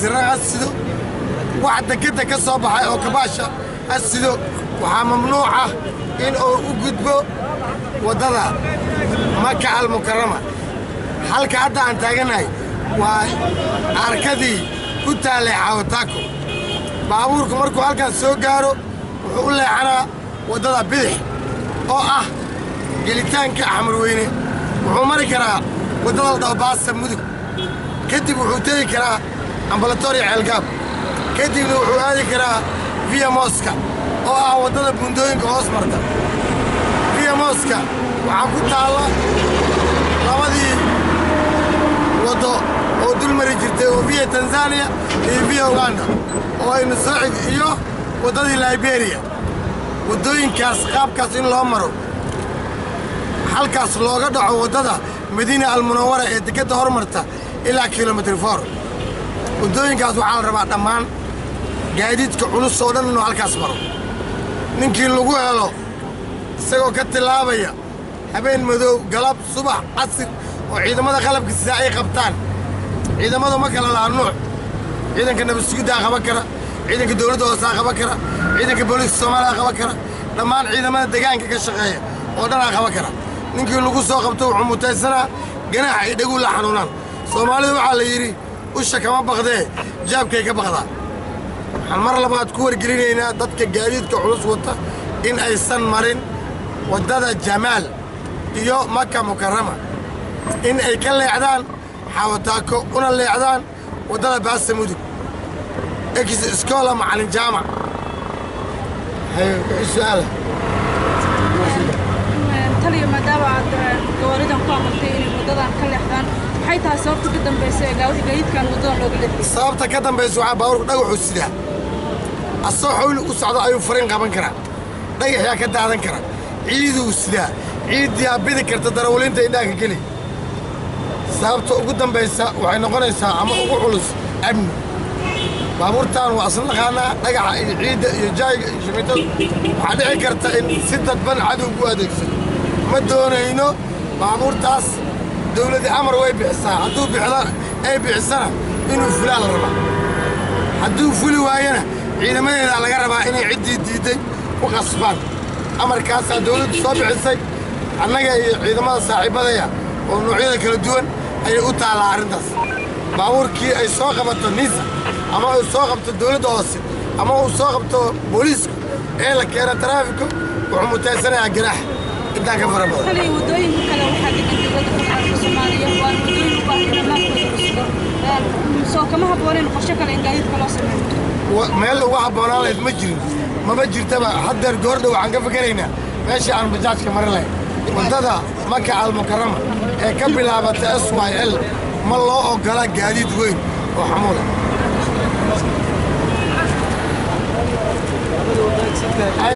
زرع السدو واحد كده كصباح أو كباشا السدو وممنوعة إن وجودبو ودرا مكة المكرمة حلقة عدا عن تاجناي وأركدي كنت على عوتاكو بابوركم مركو هالكان سو جارو وقول لي أنا ودرا بيح أو جليتان كأحمر ويني وعمر كرا ودرا ضباس مدك كتب وحوتي كرا أمبلاتوري علقاب كتب وحوالي كرا فيا موسكا أو ودرا بندوين كوس مرتا فيا موسكا وعقود الله لماذا وضو ودول مريجته وفيا تنزانيا وفيا أوغندا وين صعد إياه ودادي ليبيريا ودوين كاس قاب كاسين لامرو حال كاس لوجا دعو ودادا مدينة المنورة اتكتة هرمرتا إلى كيلومتر فور ودوين كاس وحال ربع دمان قاعدين كعلو السودان إنه على كاس مرو نمكن لقوه له سجوا كتلابيا habeen madow galab subax casir oo ciidamada qalabka sida ay qabtaan ciidamadu ma kala laha nooc ciidanka nabadgelyada qaban kara ciidanka dawladda hoose qaban kara ciidanka booliska Soomaaliya qaban kara dhammaan ciidamada deegaanka ka shaqeeya oo dhan qaban kara ninkii lagu soo qabto wuxuu mutaysanaa ganaax ay dhagu la xanuunaan Soomaalidu waxa la yiri usha kama baqdee jaabkay ka baqdaa hal mar labaad ku wargelinayna dadka gaadiidka culus wata in aysan marin wadada Jamaal iyo Makka Mukarrama in ay ka leexdaan xawataako una leexdaan wadada baas mudug iskoola macallin jaamac su'aal taliya maadaama aad gawaaridan ku amartay in wadadan ka leexdaan maxay tahay sababta ka dambeysay gaadiidkan wadadan looga leexday sababta ka dambeysay waxa baabuurku dhagaxu sidaa asoo xoolo u socdo ayuu fariin qaban karaa dhagaxya ka daadan kara ciidu sidaa ciidii abidi karta darawaliinta indhaha kali sababta ugu dambaysa waxay noqonaysaa ama ugu culus amni baabuurtaan waa asal naqaana dhagaxa iyo ciida iyo jaayga iyo shimitada waxa dhici karta in si dadban cadow ku adeegsado ma doonayno baabuurtaas dawladda amar way bixisaa hadduu bixdana ay bixisana inuu fulaa la rabaa hadduu fuli waayana ciidamadeeda laga rabaa inay ciddii diiday ku qasbaan amarkaasaa dawladdu soo bixisay annaga iyo ciidamada saaxiibadaya oo noocyada kala duwan ayay u taalaa arrintaas baabuurkii ay soo qabato nisa ama uu soo qabto dawladda hoose ama uu soo qabto booliisku ee la keena taraafiko wuxuu mutaysanayaa ganaax intaan ka fara badan taliya wadooyinka kale waxaa degan dowladda federaalka Soomaaliya waa wadooyin u baahan in maamulkooda cusub soo kama habbooneen qorshe kale in gaadiidka loo sameeyo meel ugu habboonaan lahayd ma jirin maba jirtaba haddeer goordhow waxaan ka fikiraynaa meeshii aan bajaajka marin lahayn wadada Makka al-Mukarrama ee ka bilaabata SYL ma loo ogola gaadiid weyn oo xamuul ah